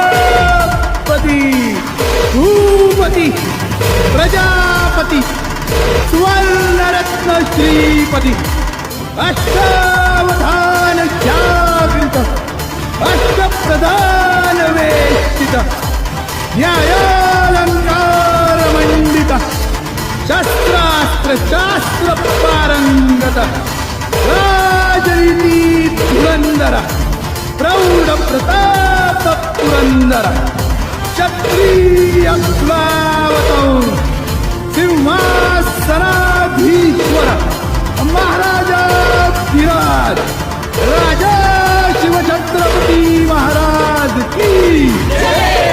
गजाश्वपती भूपती प्रजापती सुवर्णरत्न श्रीपती अष्टावधान जागृत अष्टप्रधान वेष्टित न्यायालंकार मंडित शस्त्रास्त्र शास्त्र पारंगत राजनीती धुरंधर प्रौढ प्रताप पुरंदर